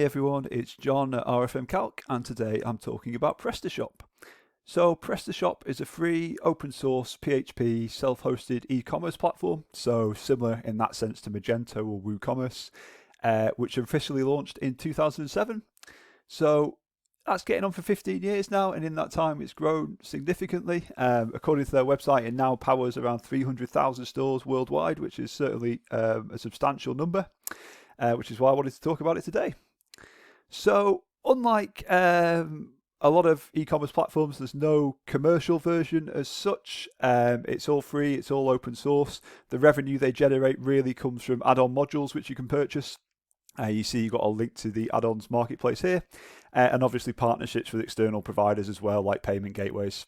everyone, it's John at RFM Calc, and today I'm talking about PrestaShop. So PrestaShop is a free open source PHP self-hosted e-commerce platform, so similar in that sense to Magento or WooCommerce, which officially launched in 2007. So that's getting on for 15 years now, and in that time it's grown significantly. According to their website, it now powers around 300,000 stores worldwide, which is certainly a substantial number, which is why I wanted to talk about it today. So unlike a lot of e-commerce platforms, there's no commercial version as such. It's all free, it's all open source. The revenue they generate really comes from add-on modules which you can purchase. You see you've got a link to the add-ons marketplace here, and obviously partnerships with external providers as well, like payment gateways.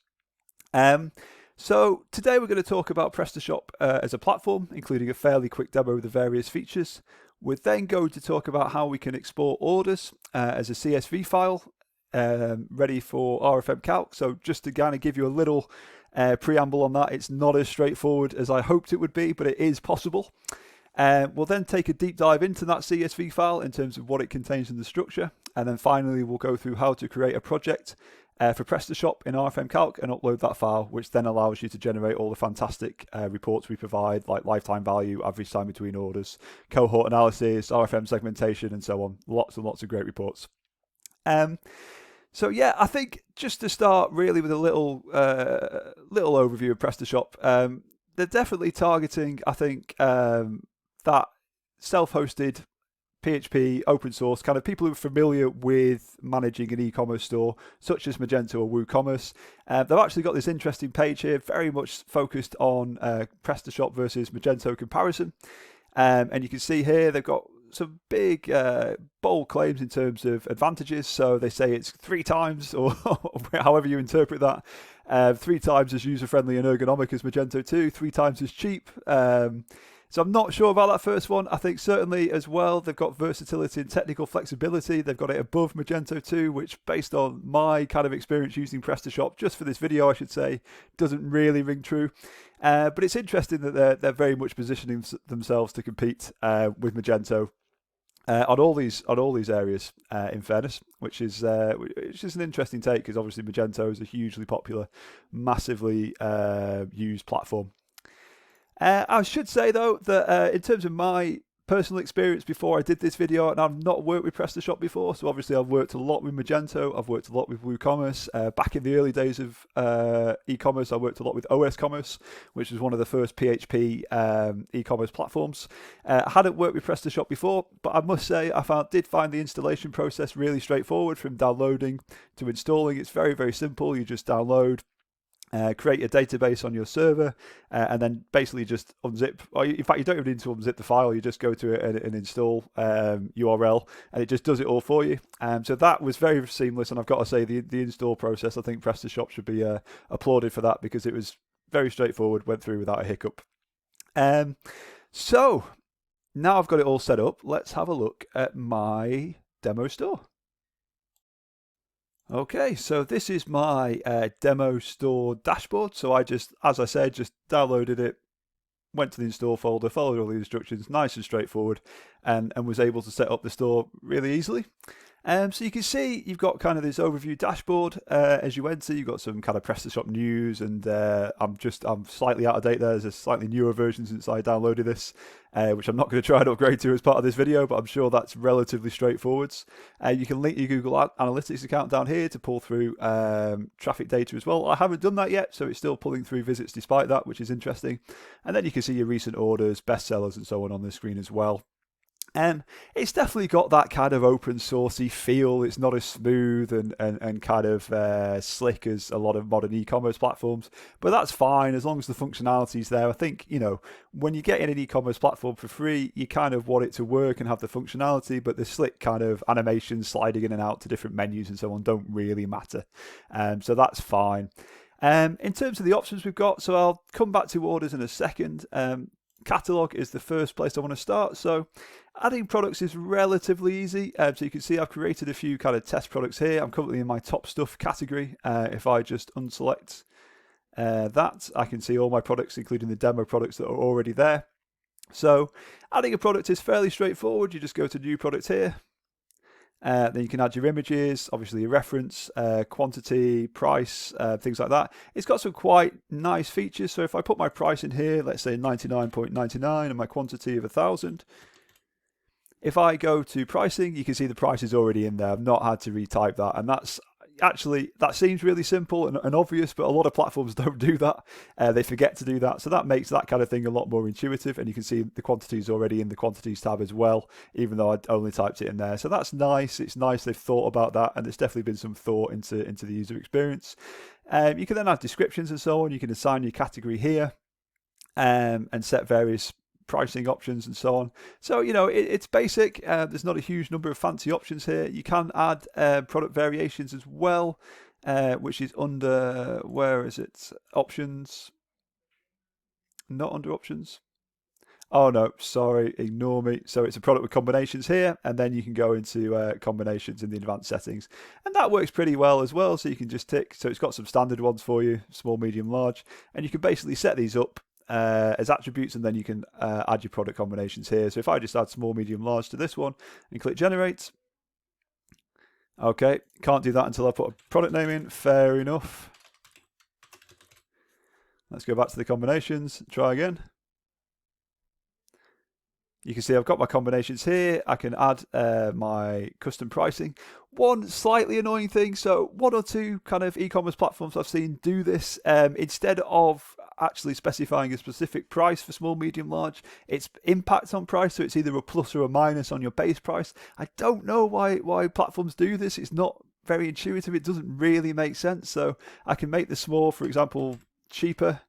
So today we're going to talk about PrestaShop as a platform, including a fairly quick demo of the various features. We're then going to talk about how we can export orders as a CSV file, ready for RFM Calc. So just to kind of give you a little preamble on that, it's not as straightforward as I hoped it would be, but it is possible. We'll then take a deep dive into that CSV file in terms of what it contains in the structure. And then finally, we'll go through how to create a project for PrestaShop in RFM Calc and upload that file, which then allows you to generate all the fantastic reports we provide, like lifetime value, average time between orders, cohort analysis, RFM segmentation, and so on. Lots and lots of great reports. So yeah, I think just to start really with a little overview of PrestaShop, they're definitely targeting, I think, that self-hosted PHP, open source, kind of people who are familiar with managing an e-commerce store, such as Magento or WooCommerce. They've actually got this interesting page here, very much focused on PrestaShop versus Magento comparison. And you can see here they've got some big, bold claims in terms of advantages. So they say it's 3 times, or however you interpret that, 3 times as user-friendly and ergonomic as Magento 2, 3 times as cheap. So I'm not sure about that first one. I think certainly as well, they've got versatility and technical flexibility. They've got it above Magento 2, which based on my kind of experience using PrestaShop, just for this video, I should say, doesn't really ring true. But it's interesting that they're very much positioning themselves to compete with Magento on all these areas. In fairness, which is an interesting take, because obviously Magento is a hugely popular, massively used platform. I should say though that in terms of my personal experience before I did this video, and I've not worked with PrestaShop before, so obviously I've worked a lot with Magento, I've worked a lot with WooCommerce. Back in the early days of e-commerce, I worked a lot with OS Commerce, which was one of the first PHP e-commerce platforms. I hadn't worked with PrestaShop before, but I must say I did find the installation process really straightforward from downloading to installing. It's very, very simple. You just download, create a database on your server, and then basically just unzip. Or in fact, you don't even need to unzip the file. You just go to an install URL, and it just does it all for you. So that was very seamless, and I've got to say the install process, I think PrestaShop should be applauded for that, because it was very straightforward, went through without a hiccup. So now I've got it all set up, let's have a look at my demo store. Okay, so this is my demo store dashboard. So I just, as I said, just downloaded it, went to the install folder, followed all the instructions, nice and straightforward, and was able to set up the store really easily. So you can see you've got kind of this overview dashboard as you enter. You've got some kind of PrestaShop news, and I'm slightly out of date there. There's a slightly newer version since I downloaded this, which I'm not going to try and upgrade to as part of this video, but I'm sure that's relatively straightforward. You can link your Google Analytics account down here to pull through traffic data as well. I haven't done that yet, so it's still pulling through visits despite that, which is interesting. And then you can see your recent orders, bestsellers, and so on the screen as well. It's definitely got that kind of open sourcey feel. It's not as smooth and kind of slick as a lot of modern e-commerce platforms, but that's fine as long as the functionality's there. I think, when you get in an e-commerce platform for free, you kind of want it to work and have the functionality, but the slick kind of animations sliding in and out to different menus and so on don't really matter. So that's fine. In terms of the options we've got, so I'll come back to orders in a second. Catalog is the first place I want to start. So adding products is relatively easy. So you can see I've created a few kind of test products here. I'm currently in my top stuff category. If I just unselect that, I can see all my products, including the demo products that are already there. So adding a product is fairly straightforward. You just go to new product here, Then you can add your images, obviously your reference, quantity, price, things like that. It's got some quite nice features. So if I put my price in here, let's say 99.99 and my quantity of 1,000. If I go to pricing, you can see the price is already in there. I've not had to retype that. And that's actually, that seems really simple and obvious, but a lot of platforms don't do that. They forget to do that. So that makes that kind of thing a lot more intuitive. And you can see the quantities already in the quantities tab as well, even though I'd only typed it in there. So that's nice. It's nice they've thought about that. And there's definitely been some thought into the user experience. You can then add descriptions and so on. You can assign your category here and set various pricing options and so on. So, it's basic. There's not a huge number of fancy options here. You can add product variations as well, which is under, where is it? Options. Not under options. Oh no, sorry, ignore me. So it's a product with combinations here, and then you can go into combinations in the advanced settings. And that works pretty well as well. So you can just tick. So it's got some standard ones for you, small, medium, large. And you can basically set these up as attributes, and then you can add your product combinations here. So if I just add small, medium, large to this one and click generate. Okay, can't do that until I put a product name in. Fair enough. Let's go back to the combinations, try again. You can see I've got my combinations here. I can add my custom pricing. One slightly annoying thing, so one or two kind of e-commerce platforms I've seen do this. Instead of actually specifying a specific price for small, medium, large, it's impact on price, so it's either a plus or a minus on your base price. I don't know why platforms do this. It's not very intuitive. It doesn't really make sense. So I can make the small, for example, cheaper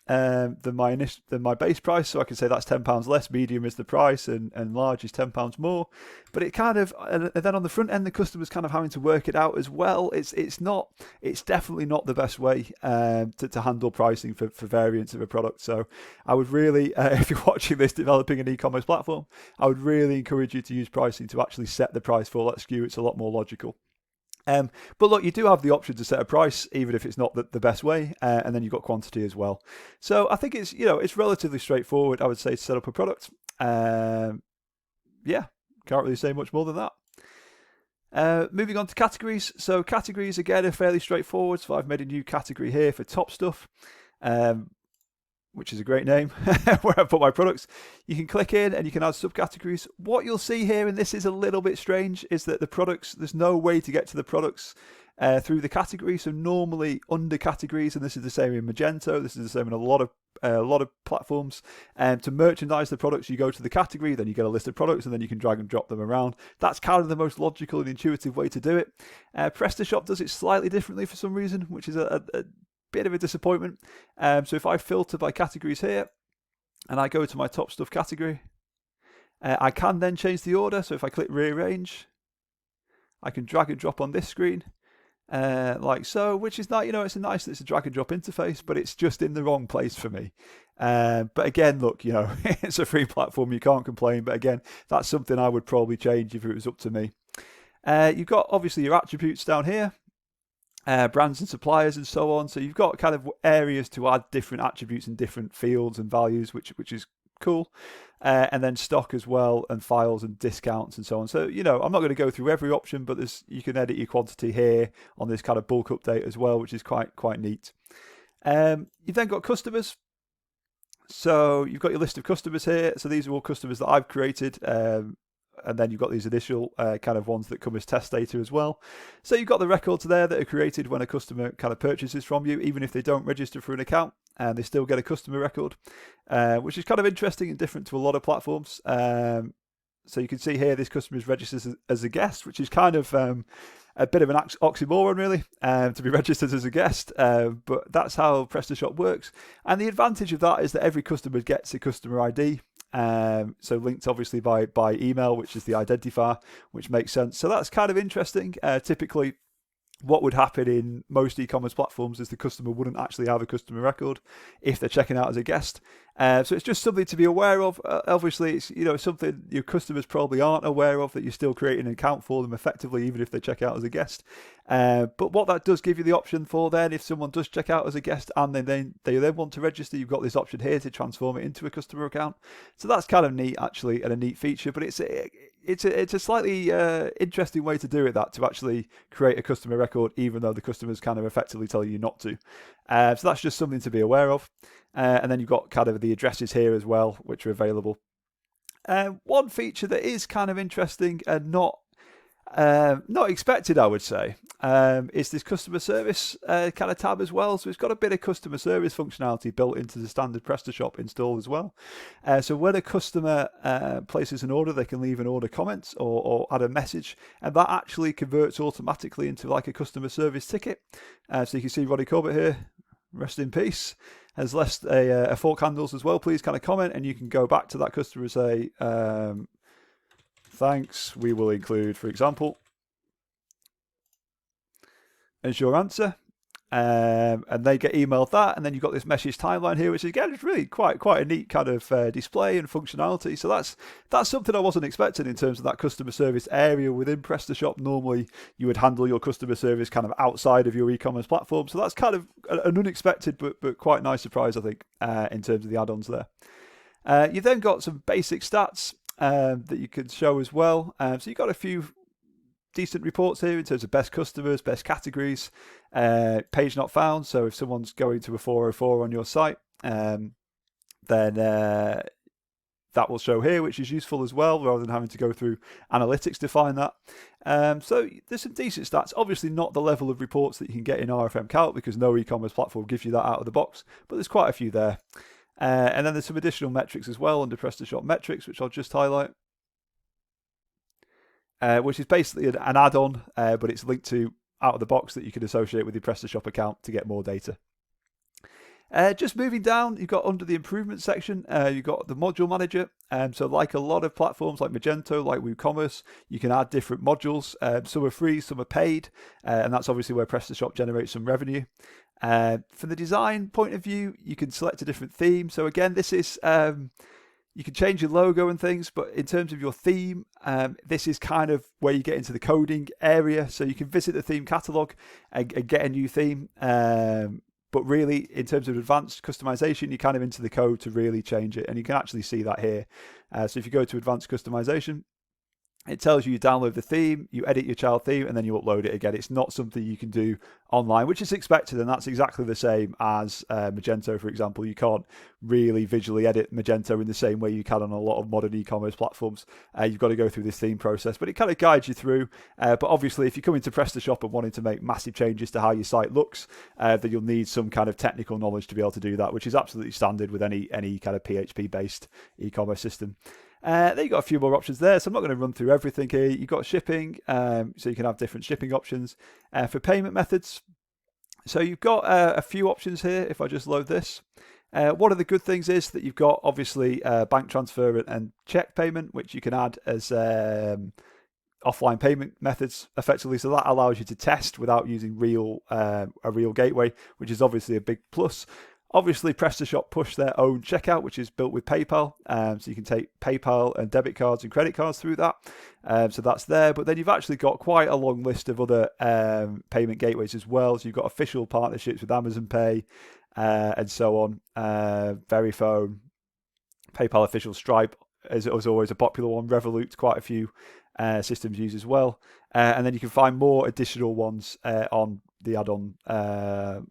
than my base price, so I can say that's £10 less. Medium is the price, and large is £10 more. But it kind of, and then on the front end, the customer's kind of having to work it out as well. It's definitely not the best way to handle pricing for variants of a product. So I would really, if you're watching this developing an e-commerce platform, I would really encourage you to use pricing to actually set the price for that SKU. It's a lot more logical. But look, you do have the option to set a price, even if it's not the best way, and then you've got quantity as well. So I think it's relatively straightforward, I would say, to set up a product. Yeah, can't really say much more than that. Moving on to categories. So categories, again, are fairly straightforward. So I've made a new category here for top stuff, which is a great name, where I put my products. You can click in and you can add subcategories. What you'll see here, and this is a little bit strange, is that the products, there's no way to get to the products through the category. So normally under categories, and this is the same in Magento, this is the same in a lot of platforms, to merchandise the products, you go to the category, then you get a list of products, and then you can drag and drop them around. That's kind of the most logical and intuitive way to do it. PrestaShop does it slightly differently for some reason, which is a bit of a disappointment. So if I filter by categories here and I go to my top stuff category, I can then change the order. So if I click rearrange, I can drag and drop on this screen like so, which is not, it's a drag and drop interface, but it's just in the wrong place for me. But again, look, it's a free platform, you can't complain. But again, that's something I would probably change if it was up to me. You've got obviously your attributes down here. Brands and suppliers and so on. So you've got kind of areas to add different attributes and different fields and values, which is cool. And then stock as well, and files and discounts and so on. So, I'm not going to go through every option, but you can edit your quantity here on this kind of bulk update as well, which is quite neat. You've then got customers. So you've got your list of customers here. So these are all customers that I've created. And then you've got these initial kind of ones that come as test data as well. So you've got the records there that are created when a customer kind of purchases from you, even if they don't register for an account, and they still get a customer record, which is kind of interesting and different to a lot of platforms. So you can see here this customer is registered as a guest, which is kind of a bit of an oxymoron, really, to be registered as a guest. But that's how PrestaShop works. And the advantage of that is that every customer gets a customer ID. So linked obviously by email, which is the identifier, which makes sense. So that's kind of interesting. Typically, what would happen in most e-commerce platforms is the customer wouldn't actually have a customer record if they're checking out as a guest. So it's just something to be aware of. Obviously, it's something your customers probably aren't aware of, that you're still creating an account for them effectively, even if they check out as a guest. But what that does give you the option for then, if someone does check out as a guest and they want to register, you've got this option here to transform it into a customer account. So that's kind of neat, actually, and a neat feature. But it's it's a slightly interesting way to do it, that to actually create a customer record even though the customer's kind of effectively telling you not to. So that's just something to be aware of. And then you've got kind of the addresses here as well, which are available. One feature that is kind of interesting and not expected, I would say, is this customer service kind of tab as well. So it's got a bit of customer service functionality built into the standard PrestaShop install as well. So when a customer places an order, they can leave an order comment or add a message, and that actually converts automatically into like a customer service ticket. So you can see Ronnie Corbett here, rest in peace, has left a fork handles as well, please kind of comment, and you can go back to that customer and say, thanks, we will include, for example, as your answer. And they get emailed that, and then you've got this message timeline here, which again is really quite a neat kind of display and functionality. So that's something I wasn't expecting in terms of that customer service area within PrestaShop. Normally you would handle your customer service kind of outside of your e-commerce platform. So that's kind of an unexpected but quite nice surprise, I think, in terms of the add-ons there. You've then got some basic stats that you can show as well. So you've got a few decent reports here in terms of best customers, best categories, page not found. So if someone's going to a 404 on your site, then that will show here, which is useful as well, rather than having to go through analytics to find that. So there's some decent stats. Obviously not the level of reports that you can get in RFM Calc, because no e-commerce platform gives you that out of the box, but there's quite a few there. And then there's some additional metrics as well under PrestaShop metrics, which I'll just highlight. Which is basically an add-on, but it's linked to out of the box that you can associate with your PrestaShop account to get more data. Just moving down, you've got under the improvement section, you've got the module manager. So like a lot of platforms like Magento, like WooCommerce, you can add different modules. Some are free, some are paid, and that's obviously where PrestaShop generates some revenue. From the design point of view, you can select a different theme. So again, this is you can change your logo and things, but in terms of your theme, this is kind of where you get into the coding area. So you can visit the theme catalog and get a new theme. But really, in terms of advanced customization, you're kind of into the code to really change it. And you can actually see that here. So if you go to advanced customization, it tells you download the theme, you edit your child theme, and then you upload it again. It's not something you can do online, which is expected, and that's exactly the same as Magento, for example. You can't really visually edit Magento in the same way you can on a lot of modern e-commerce platforms. You've got to go through this theme process, but it kind of guides you through. But obviously, if you come into PrestaShop and wanting to make massive changes to how your site looks, then you'll need some kind of technical knowledge to be able to do that, which is absolutely standard with any kind of PHP-based e-commerce system. Then you've got a few more options there, so I'm not going to run through everything here. You've got shipping, so you can have different shipping options. For payment methods, so you've got a few options here. If I just load this, one of the good things is that you've got obviously bank transfer and check payment, which you can add as offline payment methods effectively. So that allows you to test without using a real gateway, which is obviously a big plus. Obviously, PrestaShop push their own checkout, which is built with PayPal. So you can take PayPal and debit cards and credit cards through that. So that's there. But then you've actually got quite a long list of other payment gateways as well. So you've got official partnerships with Amazon Pay and so on. Verifone, PayPal official, Stripe is always a popular one. Revolut, quite a few systems use as well. And then you can find more additional ones on the add-on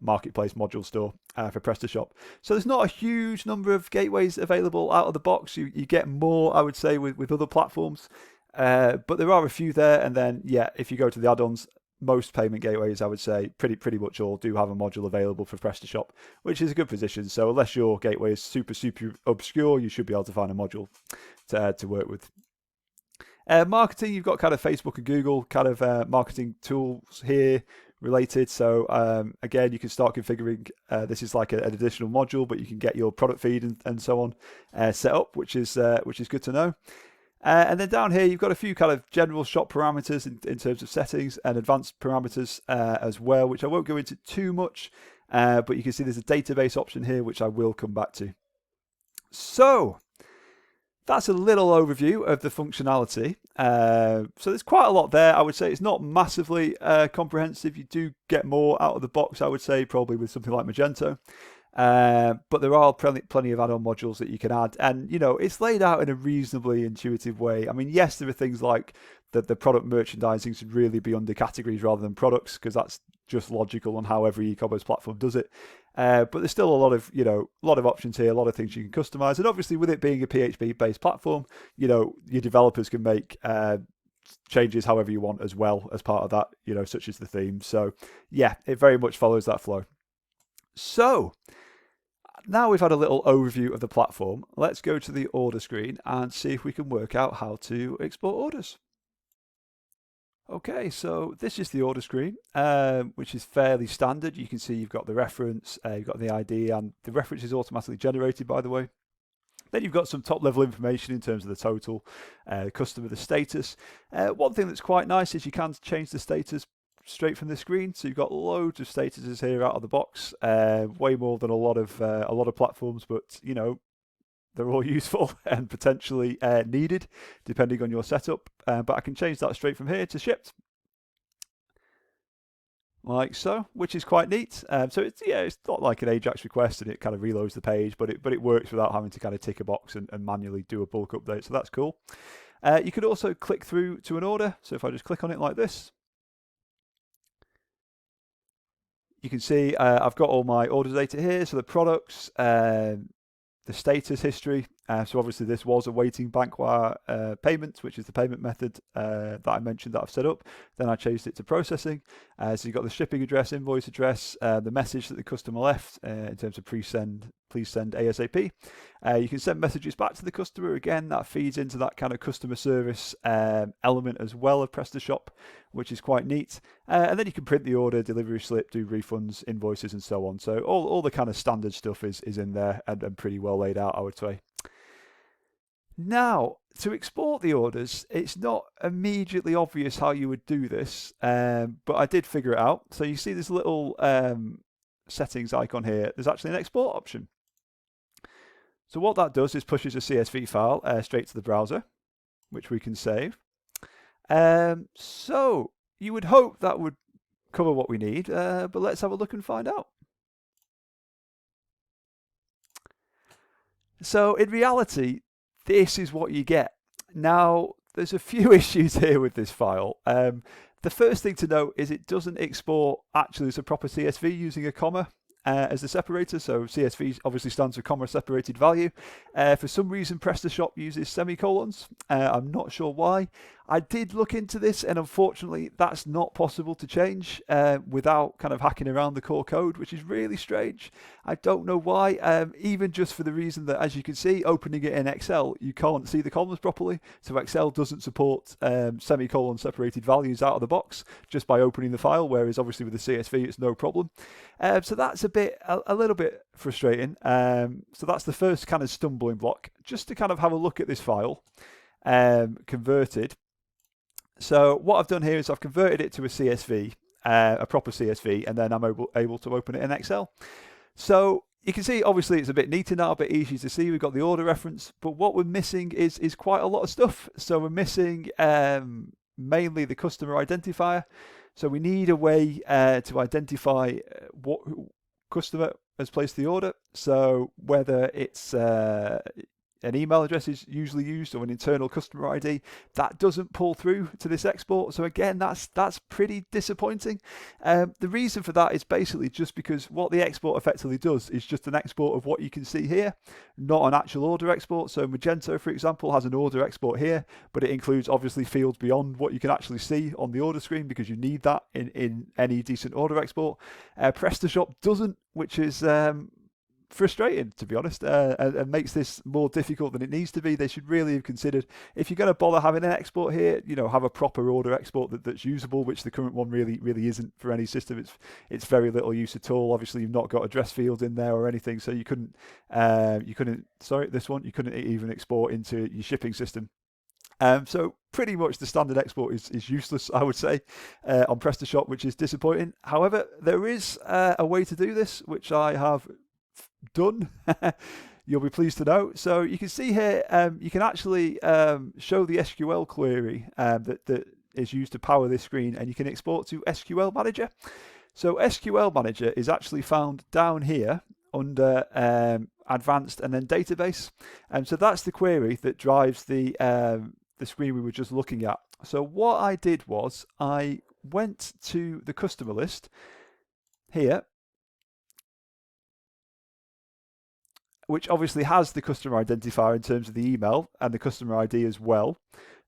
marketplace module store for PrestaShop. So there's not a huge number of gateways available out of the box. You get more, I would say, with other platforms. But there are a few there. And then, yeah, if you go to the add-ons, most payment gateways, I would say, pretty much all do have a module available for PrestaShop, which is a good position. So unless your gateway is super obscure, you should be able to find a module to work with. Marketing, you've got kind of Facebook and Google kind of marketing tools here related. So again, you can start configuring. This is like an additional module, but you can get your product feed and so on set up, which is good to know. And then down here, you've got a few kind of general shop parameters in terms of settings and advanced parameters as well, which I won't go into too much. But you can see there's a database option here, which I will come back to. So that's a little overview of the functionality. So there's quite a lot there. I would say it's not massively comprehensive. You do get more out of the box, I would say, probably with something like Magento. But there are plenty of add-on modules that you can add, and it's laid out in a reasonably intuitive way. I mean, yes, there are things like the product merchandising should really be under categories rather than products, because that's just logical on how every e-commerce platform does it. But there's still a lot of options here, a lot of things you can customize, and obviously with it being a PHP-based platform, your developers can make changes however you want as well as part of that, such as the theme. So yeah, it very much follows that flow. So now we've had a little overview of the platform, let's go to the order screen and see if we can work out how to export orders. Okay, so this is the order screen, which is fairly standard. You can see you've got the reference, you've got the ID, and the reference is automatically generated, by the way. Then you've got some top level information in terms of the total, customer, the status. One thing that's quite nice is you can change the status straight from the screen. So you've got loads of statuses here out of the box, way more than a lot of platforms, but they're all useful and potentially needed depending on your setup. But I can change that straight from here to shipped, like so, which is quite neat. So it's not like an Ajax request and it kind of reloads the page, but it works without having to kind of tick a box and manually do a bulk update. So that's cool. You could also click through to an order. So if I just click on it like this, you can see I've got all my order data here. So the products, the status history. So obviously this was awaiting bank wire payment, which is the payment method that I mentioned that I've set up. Then I changed it to processing. So you've got the shipping address, invoice address, the message that the customer left in terms of please send ASAP. You can send messages back to the customer. Again, that feeds into that kind of customer service element as well of PrestaShop, which is quite neat. And then you can print the order, delivery slip, do refunds, invoices, and so on. So all the kind of standard stuff is in there and pretty well laid out, I would say. Now, to export the orders, it's not immediately obvious how you would do this, but I did figure it out. So you see this little settings icon here. There's actually an export option. So what that does is pushes a CSV file straight to the browser, which we can save. So you would hope that would cover what we need, but let's have a look and find out. So in reality, this is what you get. Now, there's a few issues here with this file. The first thing to note is it doesn't export actually as a proper CSV using a comma as the separator. So CSV obviously stands for comma separated value. For some reason, PrestaShop uses semicolons. I'm not sure why. I did look into this, and unfortunately, that's not possible to change without kind of hacking around the core code, which is really strange. I don't know why, even just for the reason that, as you can see, opening it in Excel, you can't see the columns properly. So Excel doesn't support semicolon separated values out of the box just by opening the file, whereas obviously with the CSV, it's no problem. So that's a little bit frustrating. So that's the first kind of stumbling block. Just to kind of have a look at this file converted. So what I've done here is I've converted it to a CSV, a proper CSV, and then I'm able to open it in Excel. So you can see, obviously, it's a bit neater now, a bit easier to see. We've got the order reference, but what we're missing is quite a lot of stuff. So we're missing mainly the customer identifier. So we need a way to identify what customer has placed the order. So whether it's an email address is usually used or an internal customer ID, that doesn't pull through to this export. So again, that's pretty disappointing. The reason for that is basically just because what the export effectively does is just an export of what you can see here, not an actual order export. So Magento, for example, has an order export here, but it includes obviously fields beyond what you can actually see on the order screen because you need that in any decent order export. PrestaShop doesn't, which is frustrating, to be honest, and makes this more difficult than it needs to be. They should really have considered, if you're going to bother having an export here, have a proper order export that's usable, which the current one really isn't for any system. It's very little use at all. Obviously, you've not got address fields in there or anything, so you couldn't even export into your shipping system. So pretty much the standard export is useless, I would say, on PrestaShop, which is disappointing. However, there is a way to do this, which I have done. You'll be pleased to know. So you can see here, you can actually show the SQL query that is used to power this screen, and you can export to SQL Manager. So SQL Manager is actually found down here under advanced and then database. And so that's the query that drives the screen we were just looking at. So what I did was I went to the customer list here, which obviously has the customer identifier in terms of the email and the customer ID as well.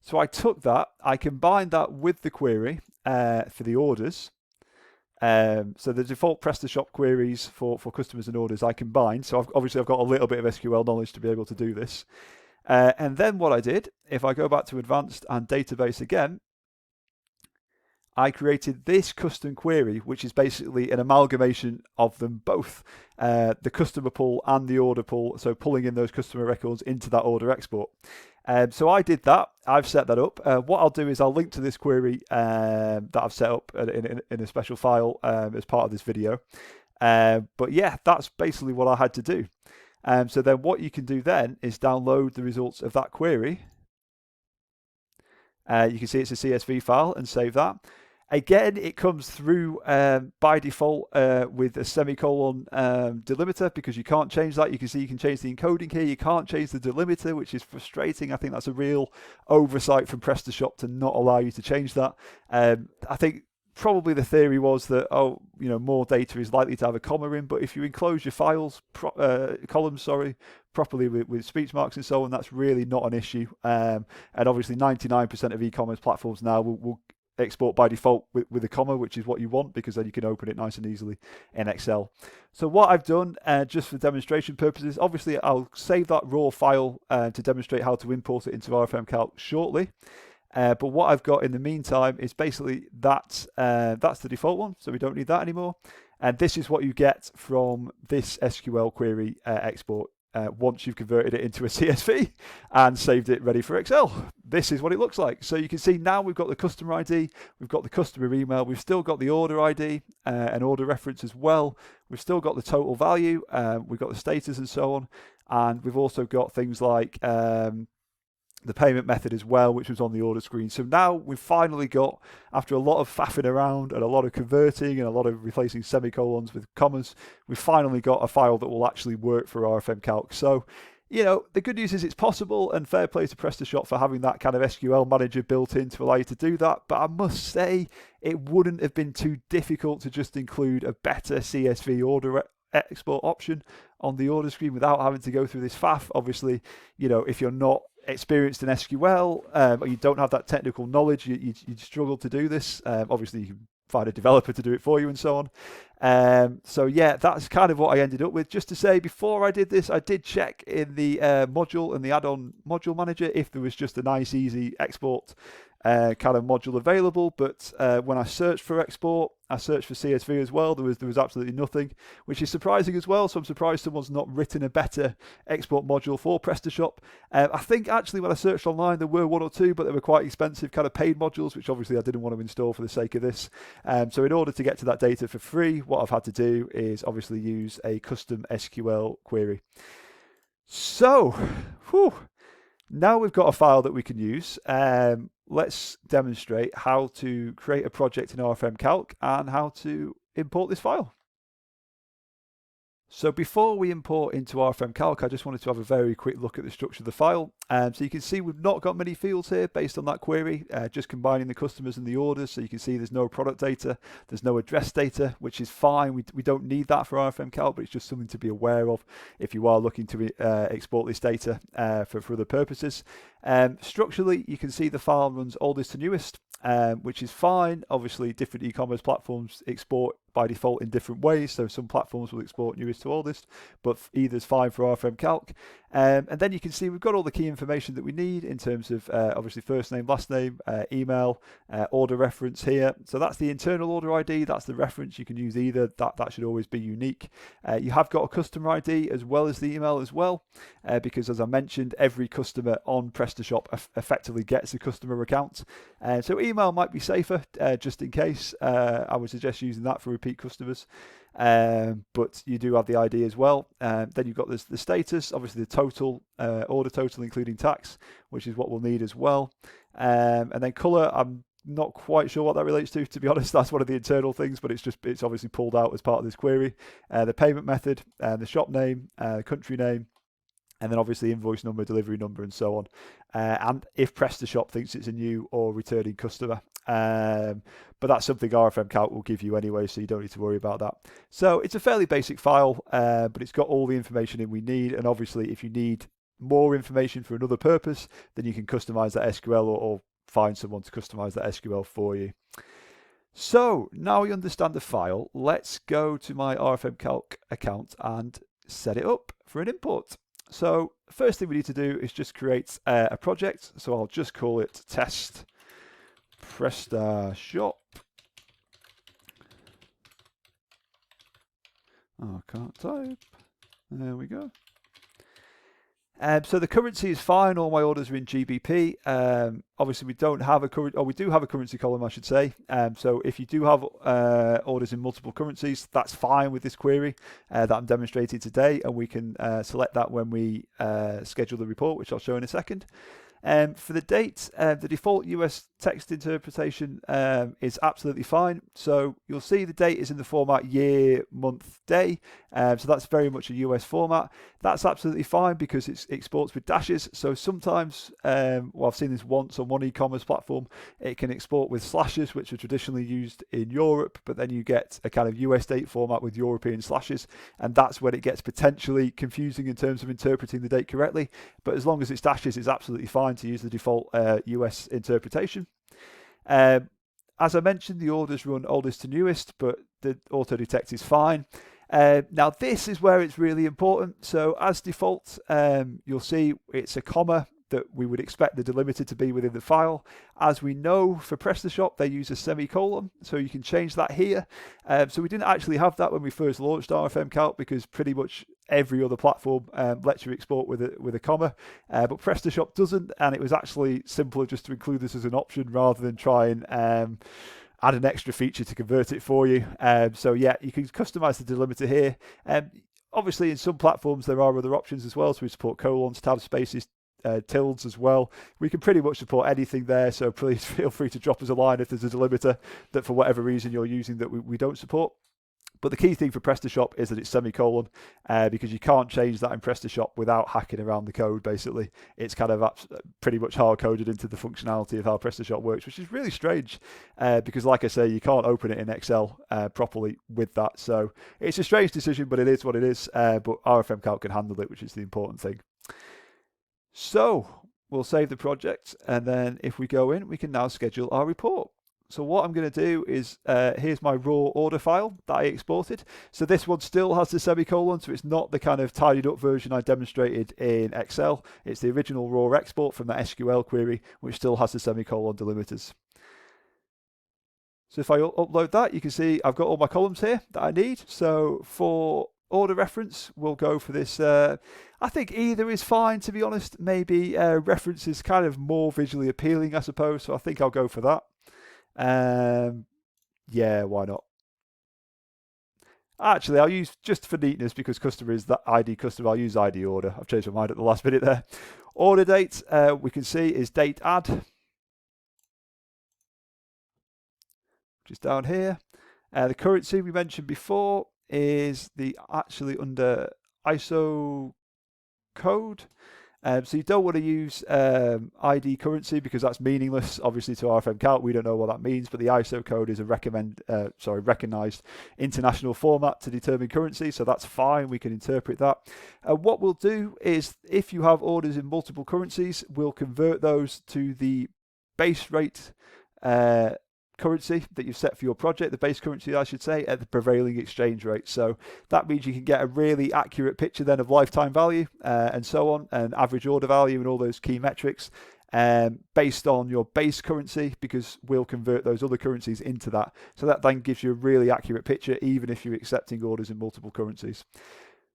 So I took that, I combined that with the query for the orders. So the default PrestaShop queries for customers and orders I combined. So I've got a little bit of SQL knowledge to be able to do this. And then what I did, if I go back to advanced and database again, I created this custom query, which is basically an amalgamation of them both, the customer pool and the order pool, so pulling in those customer records into that order export. So I did that. I've set that up. What I'll do is I'll link to this query that I've set up in a special file as part of this video. But yeah, that's basically what I had to do. So then what you can do then is download the results of that query. You can see it's a CSV file and save that. Again, it comes through by default with a semicolon delimiter, because you can't change that. You can see you can change the encoding here. You can't change the delimiter, which is frustrating. I think that's a real oversight from PrestaShop to not allow you to change that. I think probably the theory was that, more data is likely to have a comma in, but if you enclose your files, columns, properly with speech marks and so on, that's really not an issue. And obviously 99% of e-commerce platforms now will export by default with a comma, which is what you want, because then you can open it nice and easily in Excel. So what I've done, just for demonstration purposes, obviously I'll save that raw file to demonstrate how to import it into RFM Calc shortly. But what I've got in the meantime is basically that's the default one, so we don't need that anymore. And this is what you get from this SQL query export once you've converted it into a CSV and saved it ready for Excel. This is what it looks like. So you can see now we've got the customer ID, we've got the customer email, we've still got the order ID and order reference as well. We've still got the total value, we've got the status and so on. And we've also got things like the payment method as well, which was on the order screen. So now we've finally got, after a lot of faffing around and a lot of converting and a lot of replacing semicolons with commas, we've finally got a file that will actually work for RFM Calc. So, the good news is it's possible, and fair play to PrestaShop for having that kind of SQL manager built in to allow you to do that. But I must say, it wouldn't have been too difficult to just include a better CSV order export option on the order screen without having to go through this faff. Obviously, if you're not experienced in SQL or you don't have that technical knowledge, you struggle to do this. Obviously, you can find a developer to do it for you and so on. So yeah, that's kind of what I ended up with. Just to say, before I did this, I did check in the module and the add-on module manager if there was just a nice, easy export kind of module available, but when I searched for export, I searched for CSV as well. There was absolutely nothing, which is surprising as well. So I'm surprised someone's not written a better export module for PrestaShop. I think actually when I searched online, there were one or two, but they were quite expensive kind of paid modules, which obviously I didn't want to install for the sake of this. So in order to get to that data for free, what I've had to do is obviously use a custom SQL query. So, now we've got a file that we can use. Let's demonstrate how to create a project in RFM Calc and how to import this file. So before we import into RFM Calc, I just wanted to have a very quick look at the structure of the file. So you can see we've not got many fields here based on that query, just combining the customers and the orders. So you can see there's no product data, there's no address data, which is fine. We don't need that for RFM Calc, but it's just something to be aware of if you are looking to export this data for other purposes. Structurally, you can see the file runs oldest to newest, which is fine. Obviously, different e-commerce platforms export by default in different ways. So some platforms will export newest to oldest, but either's fine for RFM Calc. And then you can see we've got all the key information that we need in terms of obviously first name, last name, email, order reference here. So that's the internal order ID. That's the reference. You can use either. That should always be unique. You have got a customer ID as well as the email as well, because as I mentioned, every customer on PrestaShop effectively gets a customer account. So email might be safer just in case. I would suggest using that for repeat customers. But you do have the ID as well. Then you've got the status, obviously the total, order total including tax, which is what we'll need as well. And then color, I'm not quite sure what that relates to be honest. That's one of the internal things, but it's obviously pulled out as part of this query. The payment method, the shop name, country name, and then obviously invoice number, delivery number, and so on. And if PrestaShop thinks it's a new or returning customer. But that's something RFM Calc will give you anyway, so you don't need to worry about that. So it's a fairly basic file, but it's got all the information in we need. And obviously, if you need more information for another purpose, then you can customize that SQL or find someone to customize that SQL for you. So now we understand the file, let's go to my RFM Calc account and set it up for an import. So first thing we need to do is just create a project. So I'll just call it test PrestaShop. Oh, I can't type. There we go. So the currency is fine. All my orders are in GBP. Obviously, we don't have a we do have a currency column, I should say. So if you do have orders in multiple currencies, that's fine with this query that I'm demonstrating today, and we can select that when we schedule the report, which I'll show in a second. For the date, the default US text interpretation is absolutely fine. So you'll see the date is in the format year, month, day. So that's very much a US format. That's absolutely fine because it exports with dashes. So sometimes, well, I've seen this once on one e-commerce platform, it can export with slashes, which are traditionally used in Europe, but then you get a kind of US date format with European slashes. And that's when it gets potentially confusing in terms of interpreting the date correctly. But as long as it's dashes, it's absolutely fine to use the default US interpretation. As I mentioned, the orders run oldest to newest, but the auto detect is fine. Now this is where it's really important. So as default, you'll see it's a comma that we would expect the delimiter to be within the file. As we know, for PrestaShop, they use a semicolon, so you can change that here. So we didn't actually have that when we first launched RFM Calc because pretty much every other platform lets you export with a comma, but PrestaShop doesn't, and it was actually simpler just to include this as an option rather than try and add an extra feature to convert it for you. So yeah, you can customize the delimiter here. Obviously, in some platforms, there are other options as well. So we support colons, tab spaces, tildes as well. We can pretty much support anything there, so please feel free to drop us a line if there's a delimiter that for whatever reason you're using that we don't support. But the key thing for PrestaShop is that it's semicolon, because you can't change that in PrestaShop without hacking around the code, basically. It's kind of pretty much hard-coded into the functionality of how PrestaShop works, which is really strange, because like I say, you can't open it in Excel properly with that. So it's a strange decision, but it is what it is. But RFM Calc can handle it, which is the important thing. So we'll save the project, and then if we go in, we can now schedule our report. So what I'm going to do is, here's my raw order file that I exported. So this one still has the semicolon, so it's not the kind of tidied up version I demonstrated in Excel. It's the original raw export from the SQL query, which still has the semicolon delimiters. So if I upload that, you can see I've got all my columns here that I need. So for order reference, we'll go for this. I think either is fine, to be honest. Maybe reference is kind of more visually appealing, I suppose. So I think I'll go for that. Yeah, why not? Actually, I'll use, just for neatness, because customer is that ID customer, I'll use ID order. I've changed my mind at the last minute there. Order date, we can see is date add, which is down here. The currency we mentioned before is actually under ISO code. So you don't want to use ID currency because that's meaningless, obviously, to RFM Calc. We don't know what that means, but the ISO code is a recognized international format to determine currency, so that's fine. We can interpret that. What we'll do is, if you have orders in multiple currencies, we'll convert those to the base rate currency that you've set for your project, the base currency I should say, at the prevailing exchange rate. So that means you can get a really accurate picture then of lifetime value and so on, and average order value and all those key metrics based on your base currency, because we'll convert those other currencies into that. So that then gives you a really accurate picture even if you're accepting orders in multiple currencies.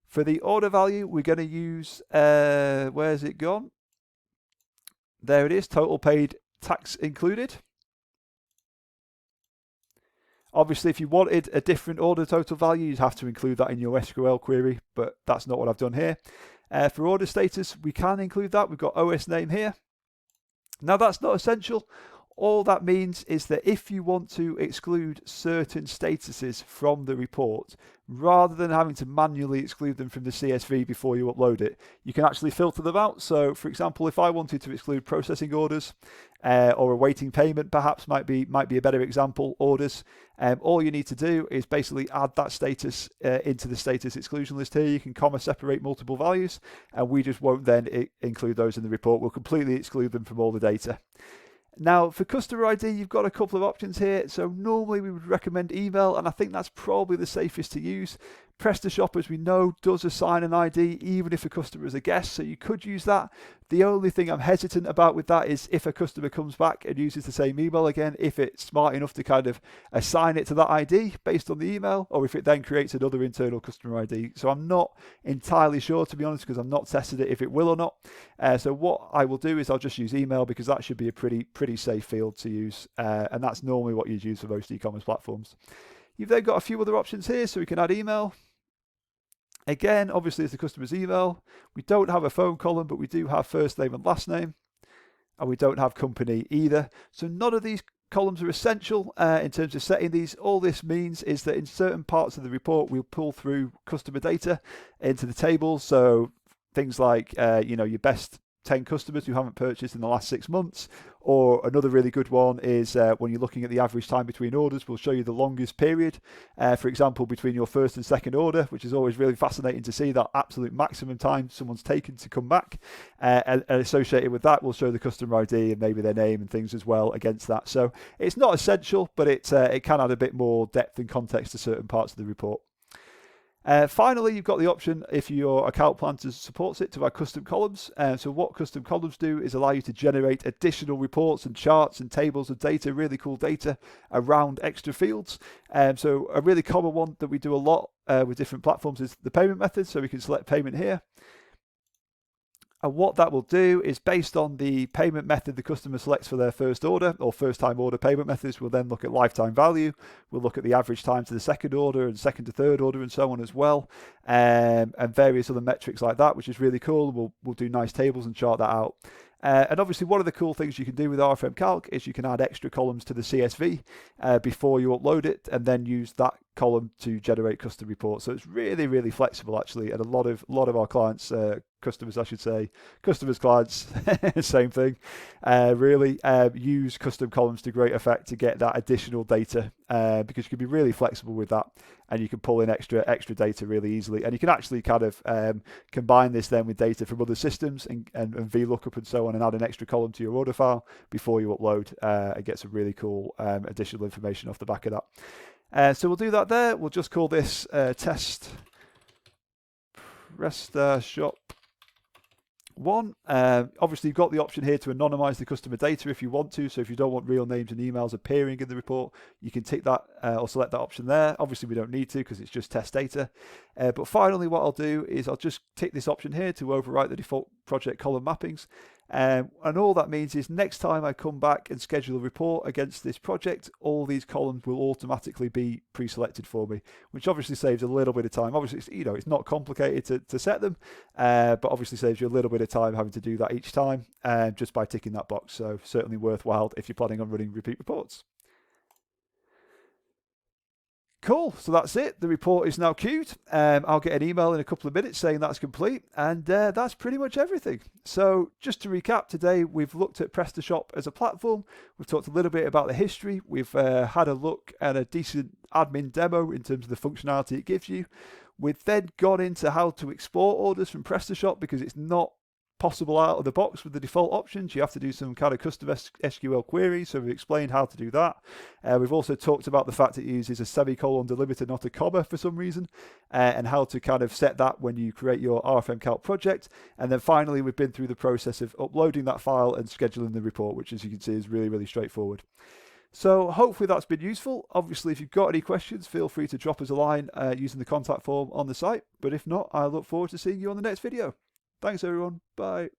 For the order value, we're going to use, where's it gone? There it is, total paid tax included. Obviously, if you wanted a different order total value, you'd have to include that in your SQL query, but that's not what I've done here. For order status, we can include that. We've got OS name here. Now, that's not essential. all that means is that if you want to exclude certain statuses from the report, rather than having to manually exclude them from the CSV before you upload it, you can actually filter them out. So for example, if I wanted to exclude processing orders, or awaiting payment perhaps might be a better example, orders, all you need to do is basically add that status into the status exclusion list here. You can comma separate multiple values, and we just won't then include those in the report. We'll completely exclude them from all the data. Now, for customer ID, you've got a couple of options here. So normally we would recommend email, and I think that's probably the safest to use. PrestaShop, as we know, does assign an ID even if a customer is a guest, so you could use that. The only thing I'm hesitant about with that is if a customer comes back and uses the same email again, if it's smart enough to kind of assign it to that ID based on the email, or if it then creates another internal customer ID. So I'm not entirely sure, to be honest, because I've not tested it if it will or not. So what I will do is I'll just use email, because that should be a pretty safe field to use, and that's normally what you'd use for most e-commerce platforms. You've then got a few other options here, so we can add email. Again, obviously it's the customer's email. We don't have a phone column, but we do have first name and last name, and we don't have company either. So none of these columns are essential in terms of setting these. All this means is that in certain parts of the report, we'll pull through customer data into the table. So things like, your best 10 customers who haven't purchased in the last 6 months, or another really good one is when you're looking at the average time between orders, we'll show you the longest period, for example, between your first and second order, which is always really fascinating to see that absolute maximum time someone's taken to come back, and associated with that, we'll show the customer ID and maybe their name and things as well against that. So it's not essential, but it can add a bit more depth and context to certain parts of the report. Finally, you've got the option, if your account plan supports it, to add custom columns. So what custom columns do is allow you to generate additional reports and charts and tables of data, really cool data around extra fields. So a really common one that we do a lot with different platforms is the payment method. So we can select payment here. And what that will do is, based on the payment method the customer selects for their first order or first time order payment methods, we'll then look at lifetime value. We'll look at the average time to the second order and second to third order and so on as well, and various other metrics like that, which is really cool. We'll do nice tables and chart that out. And obviously one of the cool things you can do with RFM Calc is you can add extra columns to the CSV before you upload it, and then use that column to generate custom reports. So it's really flexible actually, and a lot of our clients, customers I should say, customers, clients, same thing, really use custom columns to great effect to get that additional data, because you can be really flexible with that, and you can pull in extra data really easily, and you can actually kind of combine this then with data from other systems and VLOOKUP and so on, and add an extra column to your order file before you upload, and get some really cool additional information off the back of that. So we'll do that there. We'll just call this test PrestaShop 1. Obviously you've got the option here to anonymize the customer data if you want to. So if you don't want real names and emails appearing in the report, you can tick that or select that option there. Obviously we don't need to, because it's just test data. But finally what I'll do is I'll just tick this option here to overwrite the default project column mappings. And all that means is next time I come back and schedule a report against this project, all these columns will automatically be pre-selected for me, which obviously saves a little bit of time. Obviously, it's not complicated to set them, but obviously saves you a little bit of time having to do that each time, just by ticking that box. So certainly worthwhile if you're planning on running repeat reports. Cool, so that's it. The report is now queued. I'll get an email in a couple of minutes saying that's complete, and that's pretty much everything. So just to recap, today we've looked at PrestaShop as a platform. We've talked a little bit about the history. We've had a look at a decent admin demo in terms of the functionality it gives you. We've then gone into how to export orders from PrestaShop, because it's not possible out of the box with the default options. You have to do some kind of custom SQL queries, so we've explained how to do that. We've also talked about the fact it uses a semicolon delimiter, not a comma for some reason, and how to kind of set that when you create your RFM Calc project. And then finally we've been through the process of uploading that file and scheduling the report, which as you can see is really straightforward. So hopefully that's been useful. Obviously if you've got any questions, feel free to drop us a line using the contact form on the site, but if not, I look forward to seeing you on the next video. Thanks everyone. Bye.